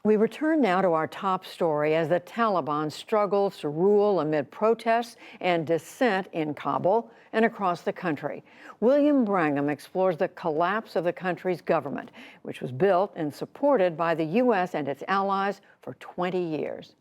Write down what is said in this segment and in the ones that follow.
We return now to our top story as the Taliban struggles to rule amid protests and dissent in Kabul and across the country. William Brangham explores the collapse of the country's government, which was built and supported by the U.S. and its allies for 20 years.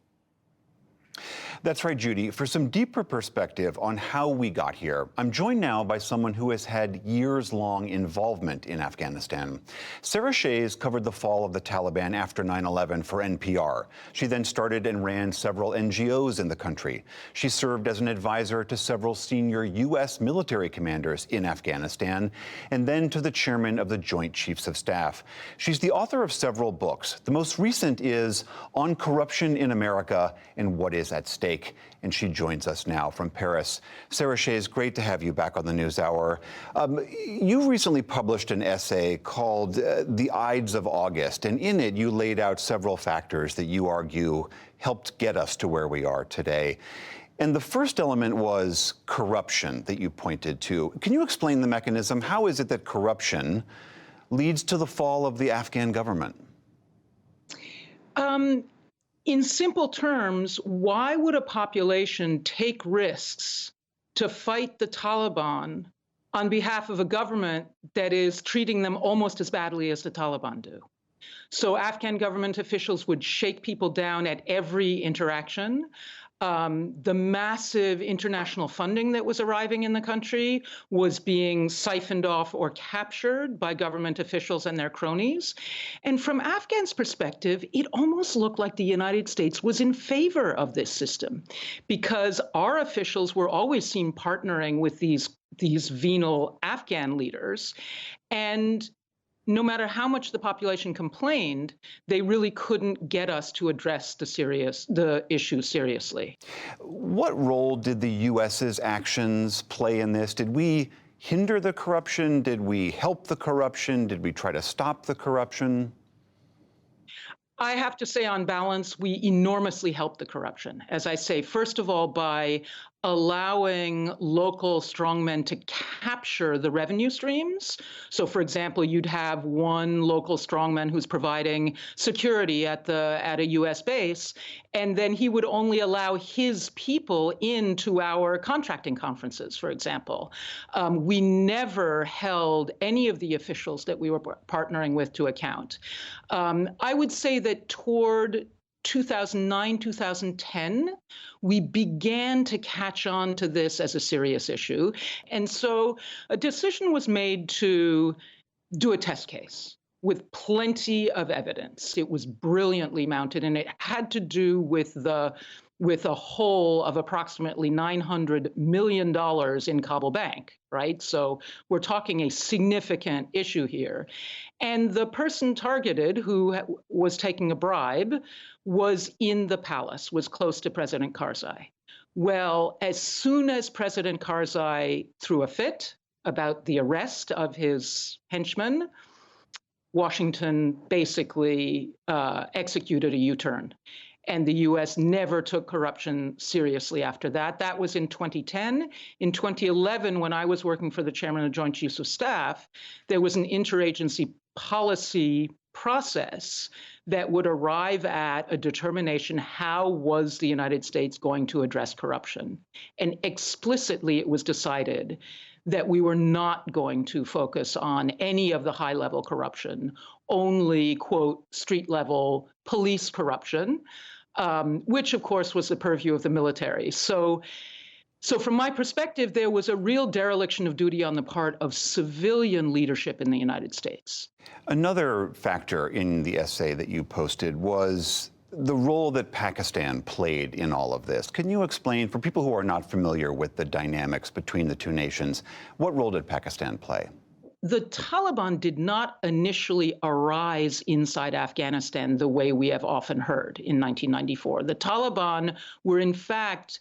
That's right, Judy. For some deeper perspective on how we got here, I'm joined now by someone who has had years-long involvement in Afghanistan. Sarah Shays covered the fall of the Taliban after 9/11 for NPR. She then started and ran several NGOs in the country. She served as an advisor to several senior U.S. military commanders in Afghanistan, and then to the chairman of the Joint Chiefs of Staff. She's the author of several books. The most recent is On Corruption in America and What is at Stake. And she joins us now from Paris. Sarah Shays, great to have you back on the NewsHour. You recently published an essay called The Ides of August, and in it you laid out several factors that you argue helped get us to where we are today. And the first element was corruption that you pointed to. Can you explain the mechanism? How is it that corruption leads to the fall of the Afghan government? In simple terms, why would a population take risks to fight the Taliban on behalf of a government that is treating them almost as badly as the Taliban do? So Afghan government officials would shake people down at every interaction. The massive international funding that was arriving in the country was being siphoned off or captured by government officials and their cronies. And from Afghans' perspective, it almost looked like the United States was in favor of this system because our officials were always seen partnering with these venal Afghan leaders. And no matter how much the population complained, they really couldn't get us to address the issue seriously. What role did the U.S.'s actions play in this? Did we hinder the corruption? Did we help the corruption? Did we try to stop the corruption? I have to say, on balance, we enormously helped the corruption. As I say, first of all, by allowing local strongmen to capture the revenue streams. So, for example, you'd have one local strongman who's providing security at a U.S. base, and then he would only allow his people into our contracting conferences, for example. We never held any of the officials that we were partnering with to account. I would say that toward 2009, 2010, we began to catch on to this as a serious issue. And so a decision was made to do a test case with plenty of evidence. It was brilliantly mounted, and it had to do with a whole of approximately $900 million in Kabul Bank, right? So we're talking a significant issue here. And the person targeted, who was taking a bribe, was in the palace, was close to President Karzai. Well, as soon as President Karzai threw a fit about the arrest of his henchmen, Washington basically executed a U-turn. And the U.S. never took corruption seriously after that. That was in 2010. In 2011, when I was working for the chairman of the Joint Chiefs of Staff, there was an interagency policy process that would arrive at a determination: how was the United States going to address corruption? And explicitly, it was decided that we were not going to focus on any of the high-level corruption, only, quote, street-level police corruption, which, of course, was the purview of the military. So from my perspective, there was a real dereliction of duty on the part of civilian leadership in the United States. Another factor in the essay that you posted was the role that Pakistan played in all of this. Can you explain, for people who are not familiar with the dynamics between the two nations, what role did Pakistan play? The Taliban did not initially arise inside Afghanistan the way we have often heard in 1994. The Taliban were, in fact,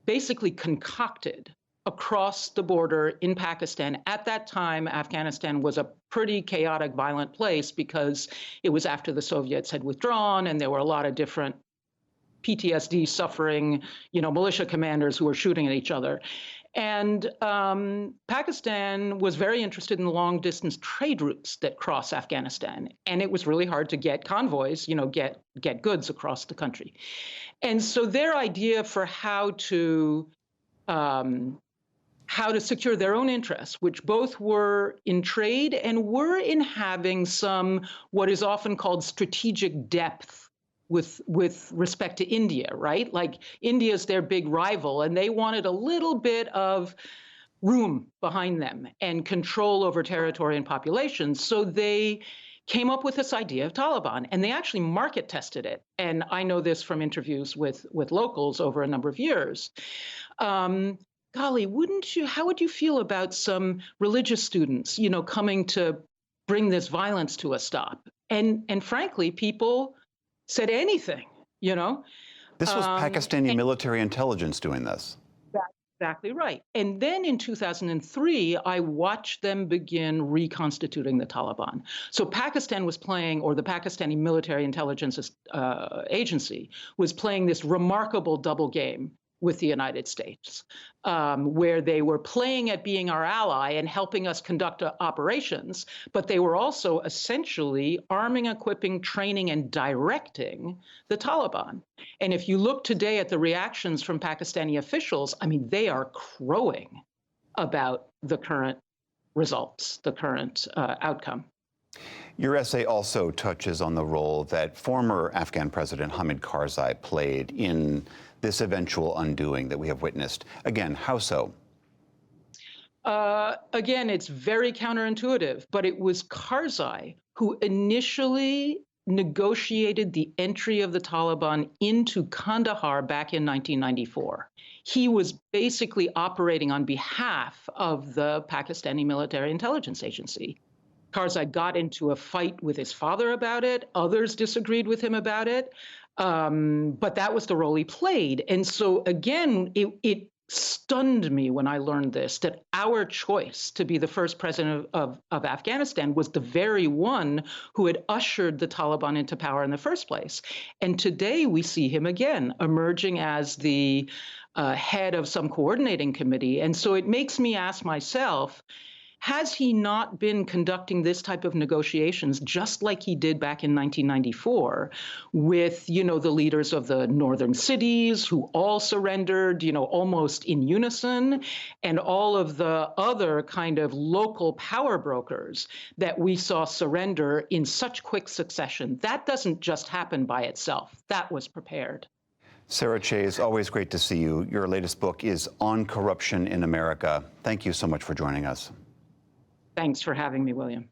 basically concocted across the border in Pakistan. At that time, Afghanistan was a pretty chaotic, violent place because it was after the Soviets had withdrawn, and there were a lot of different PTSD suffering, militia commanders who were shooting at each other. And Pakistan was very interested in the long distance trade routes that cross Afghanistan. And it was really hard to get convoys, get goods across the country. And so their idea for how to secure their own interests, which both were in trade and were in having some what is often called strategic depth with respect to India, right? Like India's their big rival, and they wanted a little bit of room behind them and control over territory and population. So they came up with this idea of Taliban, and they actually market tested it. And I know this from interviews with locals over a number of years. Golly, how would you feel about some religious students, coming to bring this violence to a stop? And frankly, people said anything, This was Pakistani military intelligence doing this. That's exactly right. And then in 2003, I watched them begin reconstituting the Taliban. So Pakistan was playing, or the Pakistani military intelligence agency was playing this remarkable double game with the United States, where they were playing at being our ally and helping us conduct operations, but they were also essentially arming, equipping, training, and directing the Taliban. And if you look today at the reactions from Pakistani officials, I mean, they are crowing about the current results, the current outcome. Your essay also touches on the role that former Afghan President Hamid Karzai played in this eventual undoing that we have witnessed. Again, how so? Again, it's very counterintuitive, but it was Karzai who initially negotiated the entry of the Taliban into Kandahar back in 1994. He was basically operating on behalf of the Pakistani military intelligence agency. Karzai got into a fight with his father about it. Others disagreed with him about it. But that was the role he played. And so, again, it stunned me when I learned this, that our choice to be the first president of Afghanistan was the very one who had ushered the Taliban into power in the first place. And today we see him again emerging as the head of some coordinating committee. And so it makes me ask myself, has he not been conducting this type of negotiations just like he did back in 1994 with, the leaders of the northern cities who all surrendered, almost in unison, and all of the other kind of local power brokers that we saw surrender in such quick succession? That doesn't just happen by itself. That was prepared. Sarah Chayes, always great to see you. Your latest book is On Corruption in America. Thank you so much for joining us. Thanks for having me, William.